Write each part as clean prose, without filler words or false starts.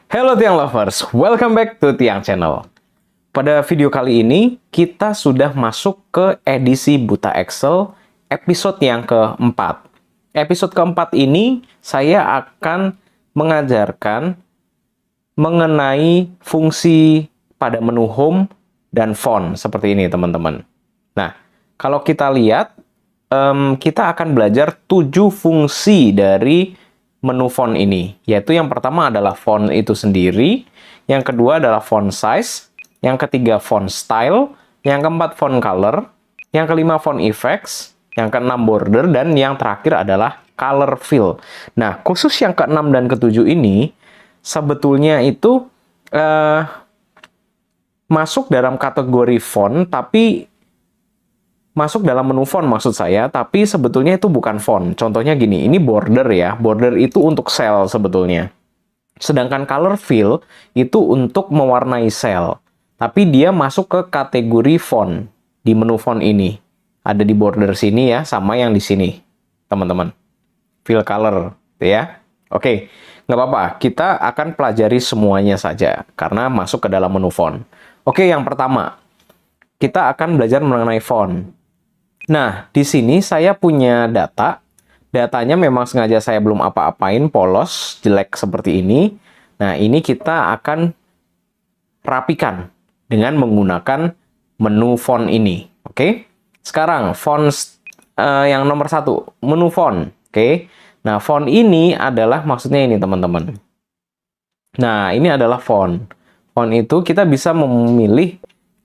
Hello Tiang Lovers, welcome back to Tiang Channel. Pada video kali ini, kita sudah masuk ke edisi Buta Excel episode yang keempat. Episode keempat ini, saya akan mengajarkan mengenai fungsi pada menu home dan font, seperti ini teman-teman. Nah, kalau kita lihat, kita akan belajar 7 fungsi dari menu font ini, yaitu yang pertama adalah font itu sendiri, yang kedua adalah font size, yang ketiga font style, yang keempat font color, yang kelima font effects, yang keenam border, dan yang terakhir adalah color fill. Nah, khusus yang keenam dan ketujuh ini, sebetulnya itu masuk dalam kategori font, tapi masuk dalam menu font maksud saya, tapi sebetulnya itu bukan font. Contohnya gini, ini border ya. Border itu untuk sel sebetulnya. Sedangkan color fill itu untuk mewarnai sel. Tapi dia masuk ke kategori font di menu font ini. Ada di border sini ya, sama yang di sini, teman-teman. Fill color, ya. Oke, nggak apa-apa. Kita akan pelajari semuanya saja, karena masuk ke dalam menu font. Oke, yang pertama, kita akan belajar mengenai font. Nah, di sini saya punya data. Datanya memang sengaja saya belum apa-apain, polos, jelek seperti ini. Nah, ini kita akan rapikan dengan menggunakan menu font ini. Oke? Sekarang, font yang nomor 1, menu font. Oke? Nah, font ini adalah, maksudnya ini teman-teman. Nah, ini adalah font. Font itu kita bisa memilih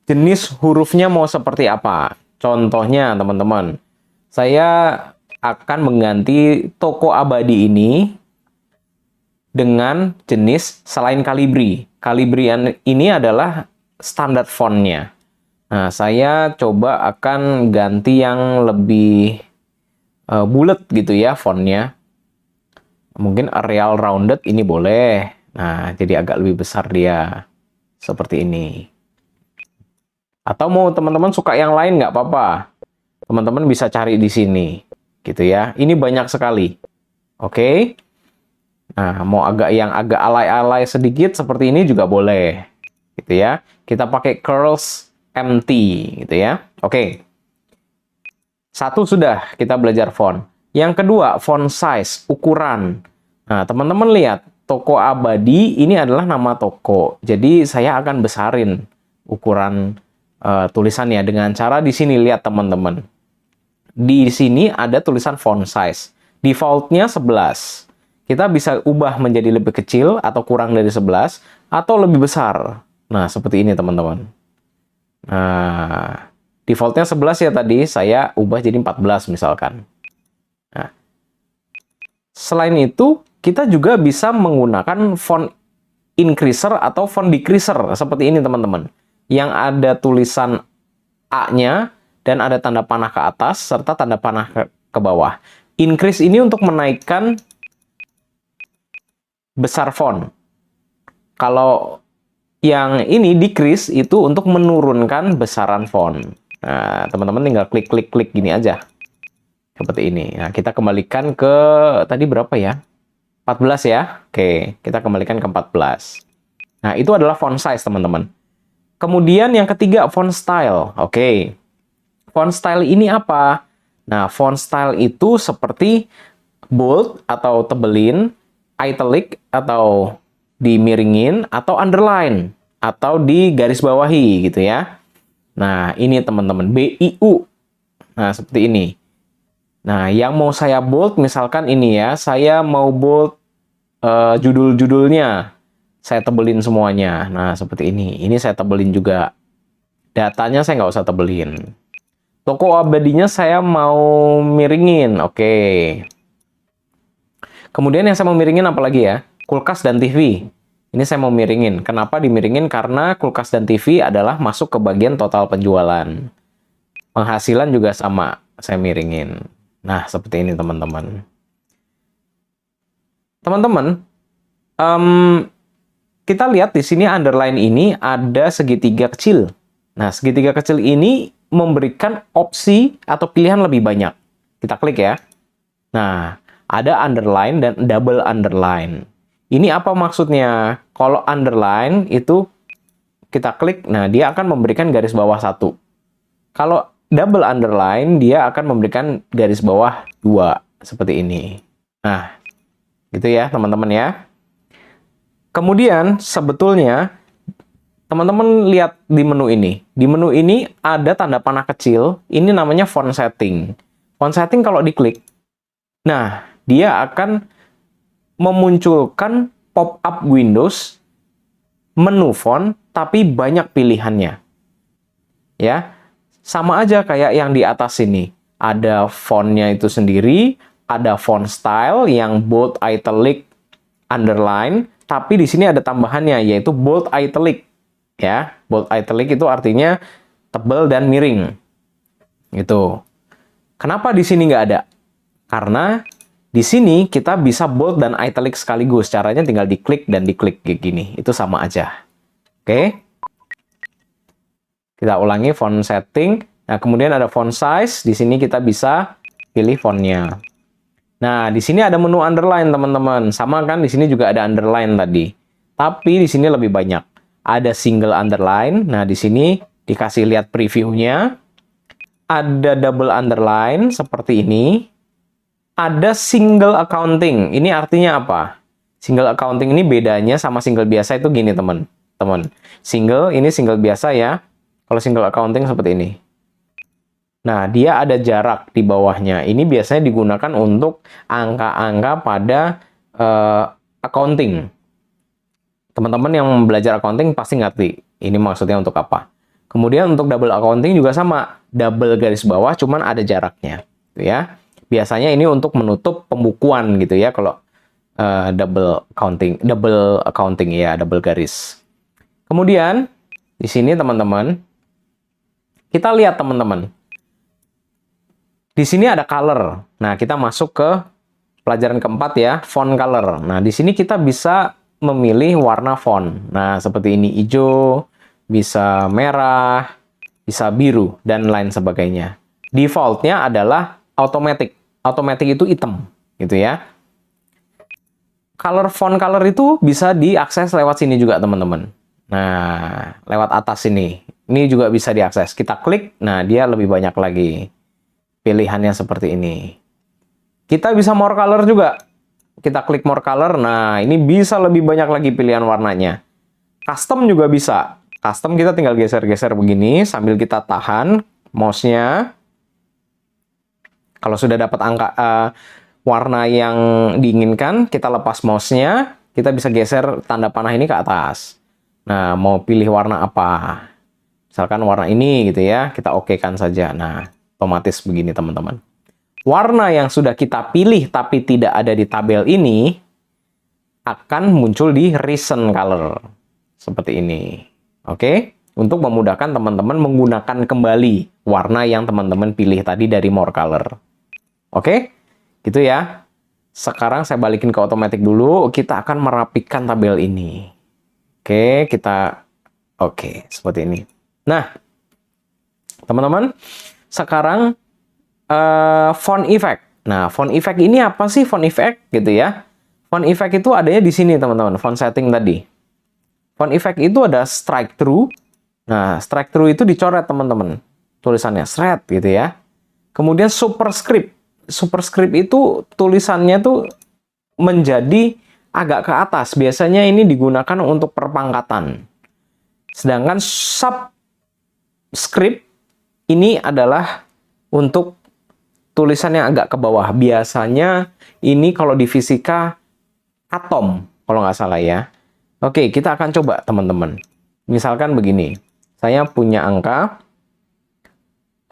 jenis hurufnya mau seperti apa. Contohnya, teman-teman, saya akan mengganti toko abadi ini dengan jenis selain Calibri. Calibri ini adalah standar fontnya. Nah, saya coba akan ganti yang lebih bulat gitu ya fontnya. Mungkin Arial Rounded ini boleh. Nah, jadi agak lebih besar dia. Seperti ini. Atau mau teman-teman suka yang lain nggak apa-apa. Teman-teman bisa cari di sini. Gitu ya. Ini banyak sekali. Oke. Nah, mau yang agak alay-alay sedikit seperti ini juga boleh. Gitu ya. Kita pakai curls empty. Gitu ya. Oke. Satu sudah kita belajar font. Yang kedua, font size, ukuran. Nah, teman-teman lihat. Toko abadi ini adalah nama toko. Jadi, saya akan besarin ukuran tulisannya dengan cara di sini, lihat teman-teman. Di sini ada tulisan font size. Defaultnya 11. Kita bisa ubah menjadi lebih kecil atau kurang dari 11 atau lebih besar. Nah, seperti ini teman-teman. Nah, defaultnya 11 ya tadi, saya ubah jadi 14 misalkan. Nah, selain itu, kita juga bisa menggunakan font increaser atau font decreaser seperti ini teman-teman. Yang ada tulisan A-nya dan ada tanda panah ke atas serta tanda panah ke bawah. Increase ini untuk menaikkan besar font. Kalau yang ini decrease itu untuk menurunkan besaran font. Nah, teman-teman tinggal klik gini aja. Seperti ini. Nah, kita kembalikan ke tadi berapa ya? 14 ya. Oke, kita kembalikan ke 14. Nah, itu adalah font size, teman-teman. Kemudian yang ketiga, font style. Oke. Font style ini apa? Nah, font style itu seperti bold atau tebelin, italic atau dimiringin, atau underline atau digaris bawahi gitu ya. Nah, ini teman-teman, BIU. Nah, seperti ini. Nah, yang mau saya bold misalkan ini ya, saya mau bold judul-judulnya. Saya tebelin semuanya. Nah, seperti ini. Ini saya tebelin juga. Datanya saya nggak usah tebelin. Toko abadinya saya mau miringin. Oke. Kemudian yang saya mau miringin apa lagi ya? Kulkas dan TV. Ini saya mau miringin. Kenapa dimiringin? Karena kulkas dan TV adalah masuk ke bagian total penjualan. Penghasilan juga sama. Saya miringin. Nah, seperti ini teman-teman. Teman-teman, kita lihat di sini underline ini ada segitiga kecil. Nah, segitiga kecil ini memberikan opsi atau pilihan lebih banyak. Kita klik ya. Nah, ada underline dan double underline. Ini apa maksudnya? Kalau underline itu kita klik, nah dia akan memberikan garis bawah 1. Kalau double underline, dia akan memberikan garis bawah 2, seperti ini. Nah, gitu ya teman-teman ya. Kemudian sebetulnya teman-teman lihat di menu ini. Di menu ini ada tanda panah kecil, ini namanya font setting. Font setting kalau diklik, nah dia akan memunculkan pop-up Windows menu font, tapi banyak pilihannya. Ya, sama aja kayak yang di atas sini. Ada fontnya itu sendiri, ada font style yang bold, italic, underline, tapi di sini ada tambahannya yaitu bold italic. Ya, bold italic itu artinya tebal dan miring. Gitu. Kenapa di sini nggak ada? Karena di sini kita bisa bold dan italic sekaligus. Caranya tinggal diklik dan diklik kayak gini. Itu sama aja. Oke. Kita ulangi font setting. Nah, kemudian ada font size. Di sini kita bisa pilih fontnya. Nah, di sini ada menu underline, teman-teman. Sama kan, di sini juga ada underline tadi. Tapi di sini lebih banyak. Ada single underline. Nah, di sini dikasih lihat previewnya. Ada double underline seperti ini. Ada single accounting. Ini artinya apa? Single accounting ini bedanya sama single biasa itu gini, teman-teman. Single, ini single biasa ya. Kalau single accounting seperti ini. Nah, dia ada jarak di bawahnya. Ini biasanya digunakan untuk angka-angka pada accounting. Teman-teman yang belajar accounting pasti ngerti. Ini maksudnya untuk apa. Kemudian untuk double accounting juga sama. Double garis bawah, cuman ada jaraknya. Gitu ya. Biasanya ini untuk menutup pembukuan gitu ya. Kalau double accounting ya, double garis. Kemudian, di sini teman-teman, kita lihat teman-teman. Di sini ada color. Nah, kita masuk ke pelajaran keempat ya, font color. Nah, di sini kita bisa memilih warna font. Nah, seperti ini hijau, bisa merah, bisa biru, dan lain sebagainya. Defaultnya adalah automatic. Automatic itu hitam, gitu ya. Font color itu bisa diakses lewat sini juga, teman-teman. Nah, lewat atas sini. Ini juga bisa diakses. Kita klik, nah dia lebih banyak lagi. Pilihannya seperti ini. Kita bisa more color juga. Kita klik more color, nah ini bisa lebih banyak lagi pilihan warnanya. Custom juga bisa. Custom kita tinggal geser-geser begini sambil kita tahan mouse-nya. Kalau sudah dapat angka warna yang diinginkan, kita lepas mouse-nya, kita bisa geser tanda panah ini ke atas. Nah, mau pilih warna apa? Misalkan warna ini gitu ya, kita oke-kan saja. Nah, otomatis begini teman-teman. Warna yang sudah kita pilih tapi tidak ada di tabel ini akan muncul di recent color. Seperti ini. Oke? Untuk memudahkan teman-teman menggunakan kembali warna yang teman-teman pilih tadi dari more color. Oke? Gitu ya. Sekarang saya balikin ke otomatis dulu. Kita akan merapikan tabel ini. Oke, Oke, seperti ini. Nah, teman-teman, sekarang font effect. Nah, font effect ini apa sih font effect gitu ya? Font effect itu adanya di sini, teman-teman. Font setting tadi. Font effect itu ada strike through. Nah, strike through itu dicoret, teman-teman. Tulisannya shred gitu ya. Kemudian superscript. Superscript itu tulisannya tuh menjadi agak ke atas. Biasanya ini digunakan untuk perpangkatan. Sedangkan subscript ini adalah untuk tulisan yang agak ke bawah. Biasanya ini kalau di fisika atom, kalau nggak salah ya. Oke, kita akan coba teman-teman. Misalkan begini, saya punya angka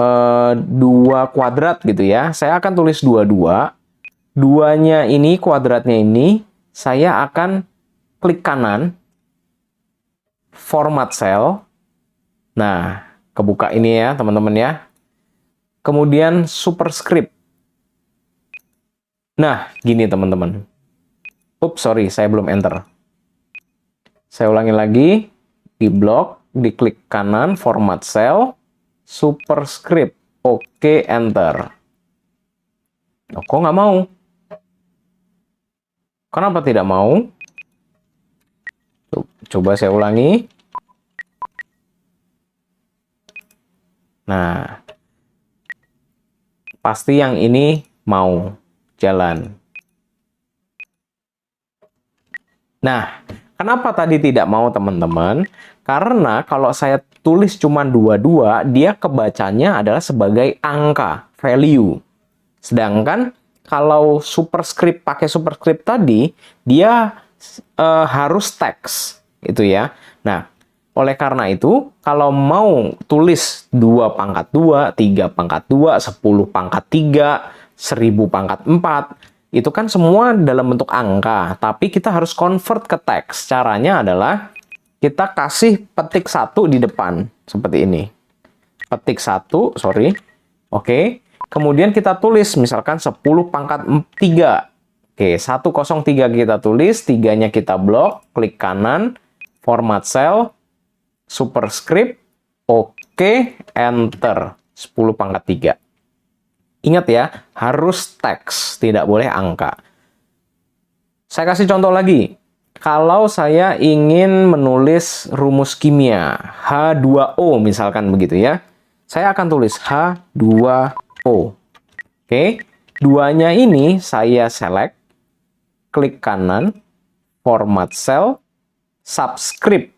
2 kuadrat gitu ya. Saya akan tulis 22. 2-nya ini, kuadratnya ini, saya akan klik kanan, format cell. Nah, kebuka ini ya teman-teman ya. Kemudian superscript. Nah, gini teman-teman. Ups, sorry, saya belum enter. Saya ulangi lagi. Di blok, diklik kanan, format cell, superscript. Oke, enter. Oh, kok nggak mau? Kenapa tidak mau? coba saya ulangi. Nah, pasti yang ini mau jalan. Nah, kenapa tadi tidak mau teman-teman? Karena kalau saya tulis cuma 22, dia kebacanya adalah sebagai angka, value. Sedangkan kalau superscript pakai superscript tadi, dia harus teks, itu ya. Nah, oleh karena itu, kalau mau tulis 2 pangkat 2, 3 pangkat 2, 10 pangkat 3, 1000 pangkat 4, itu kan semua dalam bentuk angka, tapi kita harus convert ke teks. Caranya adalah kita kasih petik 1 di depan, seperti ini. Petik 1, sorry. Oke. Kemudian kita tulis, misalkan 10 pangkat 3. Oke, 103 kita tulis, 3-nya kita blok, klik kanan, format cell, superscript, oke, enter. 10 pangkat 3. Ingat ya, harus teks, tidak boleh angka. Saya kasih contoh lagi. Kalau saya ingin menulis rumus kimia, H2O misalkan begitu ya. Saya akan tulis H2O. Oke, 2-nya ini saya select, klik kanan, format cell, subscript,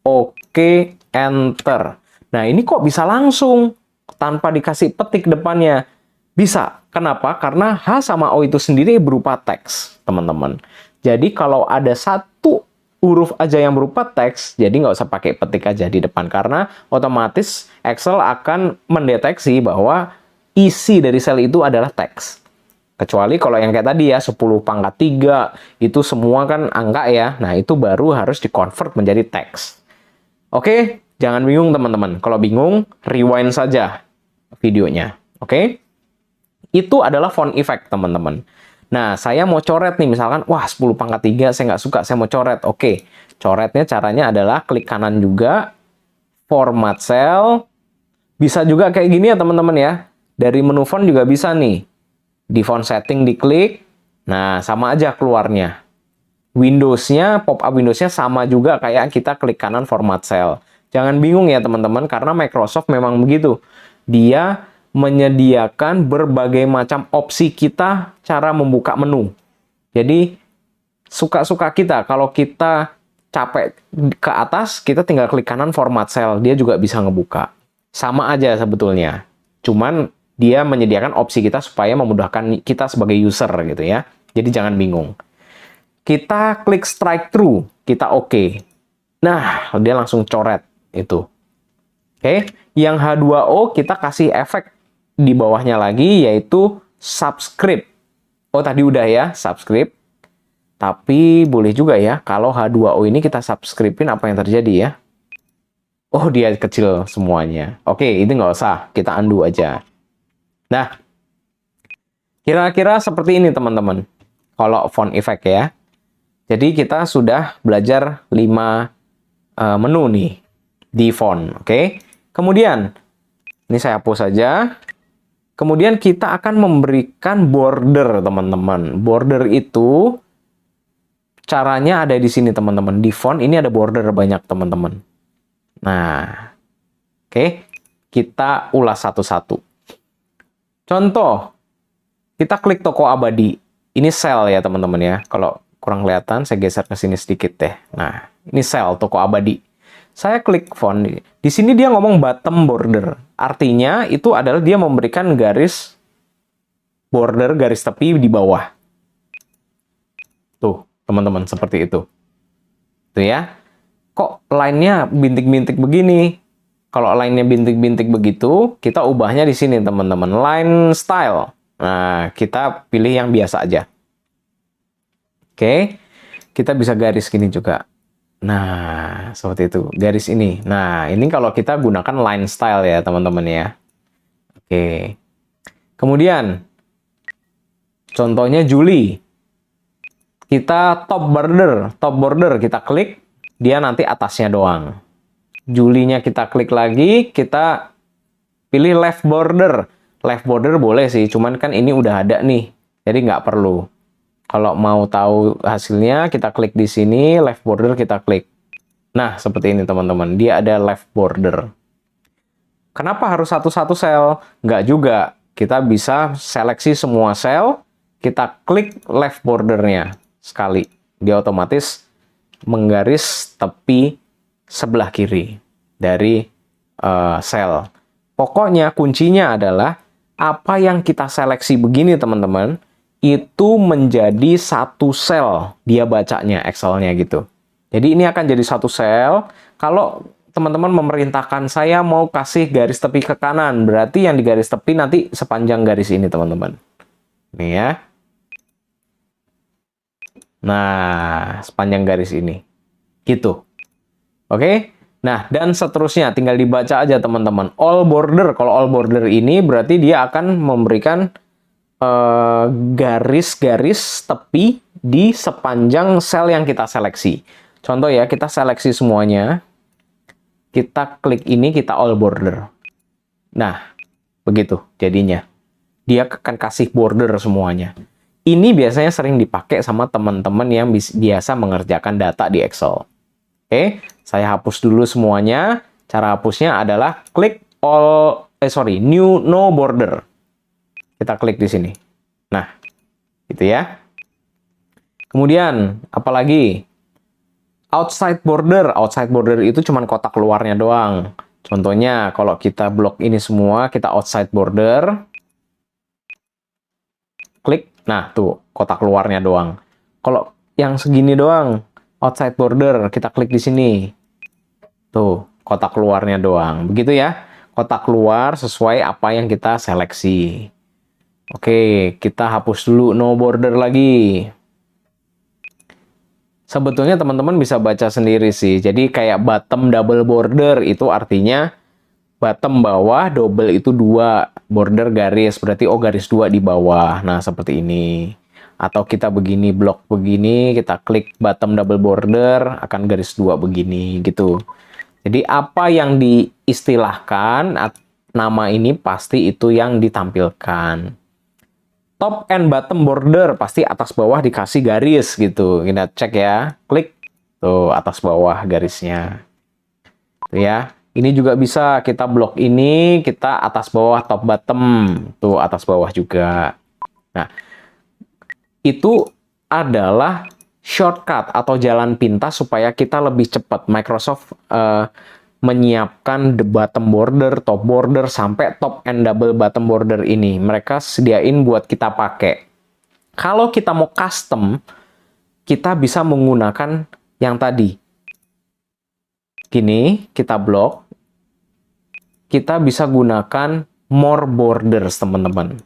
oke, enter. Nah, ini kok bisa langsung tanpa dikasih petik depannya? Bisa. Kenapa? Karena H sama O itu sendiri berupa teks, teman-teman. Jadi kalau ada satu huruf aja yang berupa teks, jadi nggak usah pakai petik aja di depan, karena otomatis Excel akan mendeteksi bahwa isi dari sel itu adalah teks. Kecuali kalau yang kayak tadi ya, 10 pangkat 3, itu semua kan angka ya. Nah, itu baru harus di-convert menjadi teks. Oke, jangan bingung teman-teman. Kalau bingung, rewind saja videonya. Oke? Itu adalah font effect, teman-teman. Nah, saya mau coret nih, misalkan, wah 10 pangkat 3 saya nggak suka, saya mau coret. Oke, coretnya caranya adalah klik kanan juga, format cell. Bisa juga kayak gini ya, teman-teman ya. Dari menu font juga bisa nih. Di font setting diklik, nah sama aja keluarnya. Windows-nya, pop-up Windows-nya sama juga kayak kita klik kanan format cell. Jangan bingung ya, teman-teman, karena Microsoft memang begitu. Dia menyediakan berbagai macam opsi kita cara membuka menu. Jadi, suka-suka kita. Kalau kita capek ke atas, kita tinggal klik kanan format cell. Dia juga bisa ngebuka. Sama aja sebetulnya. Cuman, dia menyediakan opsi kita supaya memudahkan kita sebagai user gitu ya. Jadi, jangan bingung. Kita klik strike through. Kita oke. Nah, dia langsung coret itu. Oke. Yang H2O kita kasih efek di bawahnya lagi, yaitu subscript. Oh, tadi udah ya, subscript. Tapi boleh juga ya, kalau H2O ini kita subscripin, apa yang terjadi ya? Oh, dia kecil semuanya. Oke, itu nggak usah. Kita undo aja. Nah, kira-kira seperti ini, teman-teman. Kalau font effect ya. Jadi, kita sudah belajar 5 menu nih di font. Oke. Kemudian, ini saya hapus saja. Kemudian kita akan memberikan border, teman-teman. Border itu caranya ada di sini, teman-teman. Di font ini ada border banyak, teman-teman. Nah, oke. Kita ulas satu-satu. Contoh, kita klik toko abadi. Ini sel ya, teman-teman ya. Kalau kurang kelihatan, saya geser ke sini sedikit deh. Nah, ini sel toko abadi. Saya klik font. Di sini dia ngomong bottom border. Artinya itu adalah dia memberikan garis border, garis tepi di bawah. Tuh, teman-teman, seperti itu. Tuh ya. Kok line-nya bintik-bintik begini? Kalau line-nya bintik-bintik begitu, kita ubahnya di sini, teman-teman. Line style. Nah, kita pilih yang biasa aja. Oke. Kita bisa garis gini juga. Nah, seperti itu. Garis ini. Nah, ini kalau kita gunakan line style ya, teman-teman ya. Oke. Kemudian, contohnya Juli. Kita top border. Top border kita klik, dia nanti atasnya doang. Julinya kita klik lagi, kita pilih left border. Left border boleh sih, cuman kan ini udah ada nih. Jadi nggak perlu. Kalau mau tahu hasilnya, kita klik di sini, left border kita klik. Nah, seperti ini teman-teman. Dia ada left border. Kenapa harus satu-satu sel? Nggak juga. Kita bisa seleksi semua sel, kita klik left bordernya sekali. Dia otomatis menggaris tepi sebelah kiri dari sel. Pokoknya kuncinya adalah apa yang kita seleksi begini teman-teman, itu menjadi satu sel dia bacanya Excel-nya gitu. Jadi ini akan jadi satu sel. Kalau teman-teman memerintahkan saya mau kasih garis tepi ke kanan, berarti yang di garis tepi nanti sepanjang garis ini teman-teman. Nih ya. Nah, sepanjang garis ini. Gitu. Oke? Nah, dan seterusnya tinggal dibaca aja teman-teman. All border, kalau all border ini berarti dia akan memberikan garis-garis tepi di sepanjang sel yang kita seleksi. Contoh ya, kita seleksi semuanya. Kita klik ini, kita all border. Nah, begitu jadinya. Dia akan kasih border semuanya. Ini biasanya sering dipakai sama teman-teman yang biasa mengerjakan data di Excel. Oke, saya hapus dulu semuanya. Cara hapusnya adalah klik new no border. Kita klik di sini. Nah, gitu ya. Kemudian, apalagi? Outside border. Outside border itu cuma kotak luarnya doang. Contohnya, kalau kita blok ini semua, kita outside border. Klik. Nah, tuh, kotak luarnya doang. Kalau yang segini doang, outside border, kita klik di sini. Tuh, kotak luarnya doang. Begitu ya. Kotak luar sesuai apa yang kita seleksi. Oke, kita hapus dulu no border lagi. Sebetulnya teman-teman bisa baca sendiri sih. Jadi kayak bottom double border itu artinya bottom bawah, double itu dua, border garis, berarti garis dua di bawah. Nah, seperti ini. Atau kita begini, blok begini, kita klik bottom double border, akan garis dua begini, gitu. Jadi apa yang diistilahkan, nama ini pasti itu yang ditampilkan. Top and bottom border pasti atas bawah dikasih garis gitu. Kita cek ya, klik tuh atas bawah garisnya. Tuh ya. Ini juga bisa kita blok ini, kita atas bawah top bottom, tuh atas bawah juga. Nah, itu adalah shortcut atau jalan pintas supaya kita lebih cepat. Microsoft menyiapkan the bottom border, top border, sampai top and double bottom border ini. Mereka sediain buat kita pakai. Kalau kita mau custom, kita bisa menggunakan yang tadi. Gini, kita blok. Kita bisa gunakan more borders, teman-teman.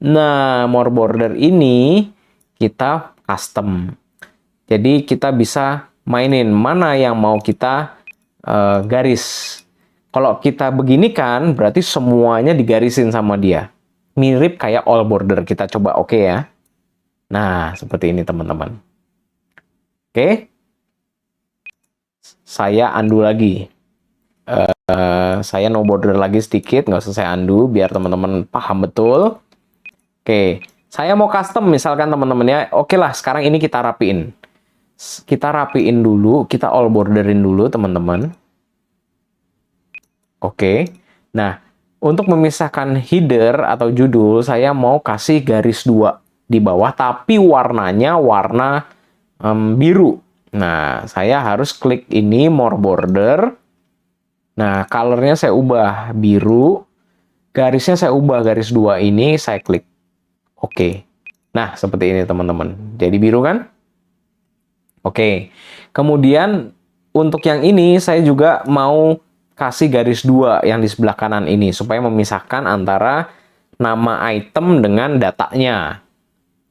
Nah, more border ini kita custom. Jadi kita bisa mainin mana yang mau kita garis. Kalau kita begini kan, berarti semuanya digarisin sama dia. Mirip kayak all border. Kita coba oke ya. Nah, seperti ini teman-teman. Oke. Saya undo lagi. Saya no border lagi sedikit, nggak usah saya undo, biar teman-teman paham betul. Oke. Saya mau custom, misalkan teman-teman ya. Oke lah, sekarang ini kita rapiin. Kita rapiin dulu, kita all borderin dulu teman-teman. Oke. Nah, untuk memisahkan header atau judul, saya mau kasih garis dua di bawah, tapi warnanya warna biru. Nah, saya harus klik ini, more border. Nah, colornya saya ubah biru. Garisnya saya ubah garis dua ini, saya klik. Oke. Nah, seperti ini teman-teman. Jadi biru kan? Oke. Kemudian, untuk yang ini, saya juga mau kasih garis dua yang di sebelah kanan ini supaya memisahkan antara nama item dengan datanya.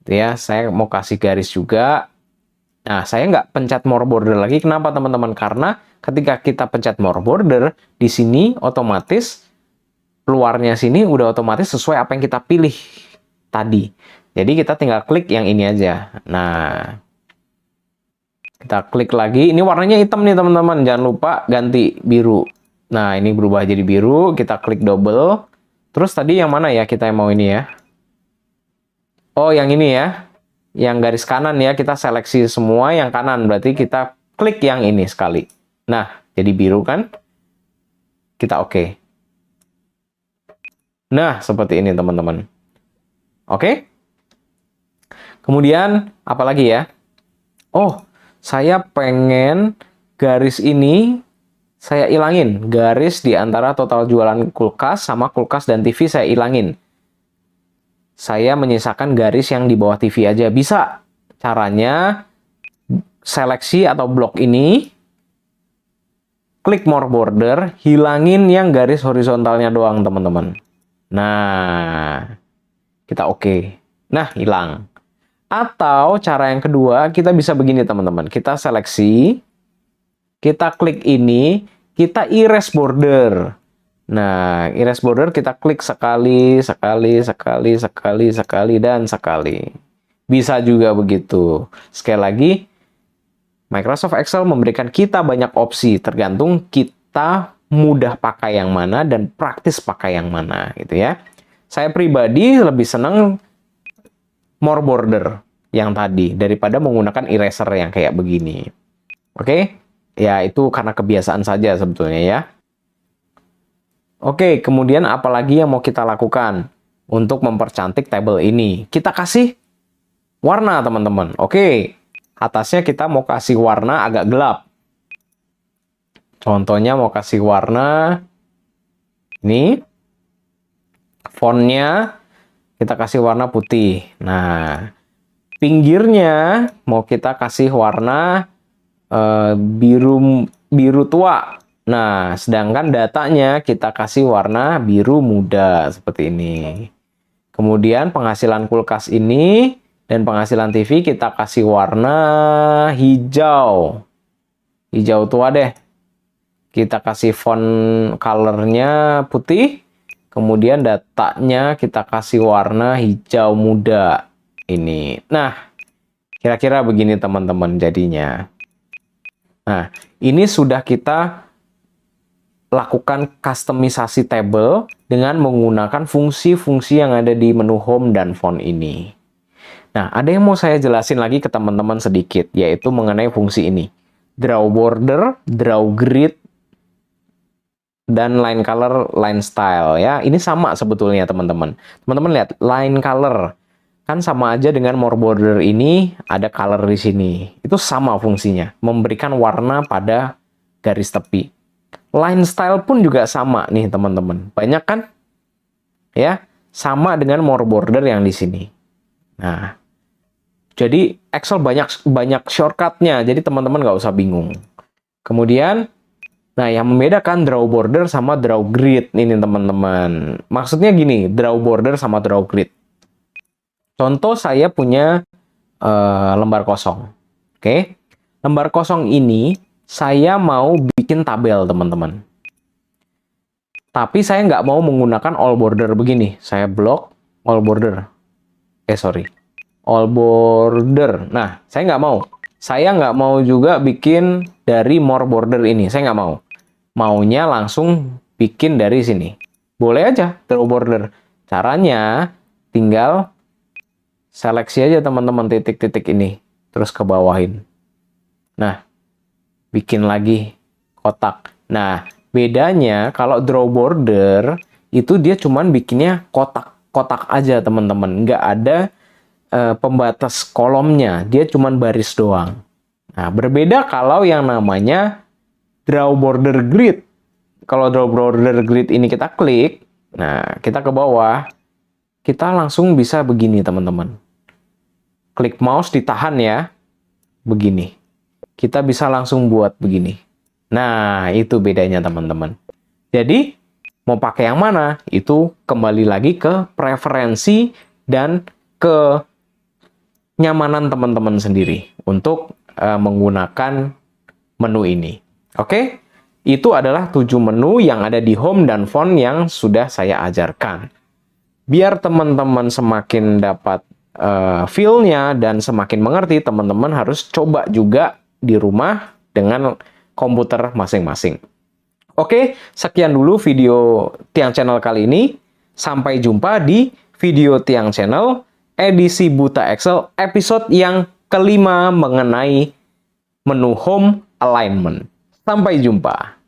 Ya, saya mau kasih garis juga. Nah, saya nggak pencet more border lagi. Kenapa teman-teman? Karena ketika kita pencet more border, di sini otomatis luarnya sini udah otomatis sesuai apa yang kita pilih tadi. Jadi kita tinggal klik yang ini aja. Nah, kita klik lagi. Ini warnanya hitam nih teman-teman. Jangan lupa ganti biru. Nah, ini berubah jadi biru. Kita klik double. Terus tadi yang mana ya kita mau ini ya? Oh, yang ini ya. Yang garis kanan ya. Kita seleksi semua yang kanan. Berarti kita klik yang ini sekali. Nah, jadi biru kan? Kita oke. Nah, seperti ini teman-teman. Oke? Kemudian, apa lagi ya? Oh, saya pengen garis ini saya ilangin. Garis di antara total jualan kulkas sama kulkas dan TV saya ilangin. Saya menyisakan garis yang di bawah TV aja. Bisa. Caranya, seleksi atau blok ini, klik more border, hilangin yang garis horizontalnya doang, teman-teman. Nah, kita oke. Nah, hilang. Atau cara yang kedua, kita bisa begini, teman-teman. Kita seleksi, kita klik ini, kita erase border. Nah, erase border kita klik sekali, dan sekali. Bisa juga begitu. Sekali lagi, Microsoft Excel memberikan kita banyak opsi, tergantung kita mudah pakai yang mana dan praktis pakai yang mana, gitu ya. Saya pribadi lebih senang more border yang tadi, daripada menggunakan eraser yang kayak begini. Oke? Ya, itu karena kebiasaan saja sebetulnya ya. Oke, kemudian apalagi yang mau kita lakukan untuk mempercantik tabel ini? Kita kasih warna, teman-teman. Oke, atasnya kita mau kasih warna agak gelap. Contohnya mau kasih warna ini. Fontnya kita kasih warna putih. Nah, pinggirnya mau kita kasih warna biru tua. Nah, sedangkan datanya kita kasih warna biru muda seperti ini. Kemudian penghasilan kulkas ini dan penghasilan TV kita kasih warna hijau. Hijau tua deh. Kita kasih font colornya putih. Kemudian datanya kita kasih warna hijau muda. Ini. Nah, kira-kira begini teman-teman jadinya. Nah, ini sudah kita lakukan kustomisasi table dengan menggunakan fungsi-fungsi yang ada di menu home dan font ini. Nah, ada yang mau saya jelasin lagi ke teman-teman sedikit, yaitu mengenai fungsi ini. Draw border, draw grid, dan line color, line style ya. Ini sama sebetulnya teman-teman. Teman-teman lihat, line color kan sama aja dengan more border ini, ada color di sini. Itu sama fungsinya, memberikan warna pada garis tepi. Line style pun juga sama nih teman-teman. Banyak kan? Ya, sama dengan more border yang di sini. Nah, jadi Excel banyak shortcutnya, jadi teman-teman nggak usah bingung. Kemudian, nah yang membedakan draw border sama draw grid ini teman-teman. Maksudnya gini, draw border sama draw grid. Contoh saya punya lembar kosong. Oke, lembar kosong ini saya mau bikin tabel teman-teman. Tapi saya nggak mau menggunakan all border begini. Saya blok all border. All border. Nah, saya nggak mau. Saya nggak mau juga bikin dari more border ini. Saya nggak mau. Maunya langsung bikin dari sini. Boleh aja draw border. Caranya tinggal seleksi aja teman-teman titik-titik ini. Terus ke bawahin. Nah, bikin lagi kotak. Nah, bedanya kalau draw border itu dia cuman bikinnya kotak-kotak aja teman-teman. Nggak ada pembatas kolomnya. Dia cuman baris doang. Nah, berbeda kalau yang namanya draw border grid. Kalau draw border grid ini kita klik, nah kita ke bawah, kita langsung bisa begini teman-teman. Klik mouse ditahan ya, begini. Kita bisa langsung buat begini. Nah, itu bedanya teman-teman. Jadi, mau pakai yang mana? Itu kembali lagi ke preferensi dan ke nyamanan teman-teman sendiri untuk menggunakan menu ini. Oke? Itu adalah 7 menu yang ada di home dan font yang sudah saya ajarkan. Biar teman-teman semakin dapat feel-nya dan semakin mengerti, teman-teman harus coba juga di rumah dengan komputer masing-masing. Oke, sekian dulu video Tiang Channel kali ini. Sampai jumpa di video Tiang Channel edisi Buta Excel episode yang kelima mengenai menu home alignment. Sampai jumpa.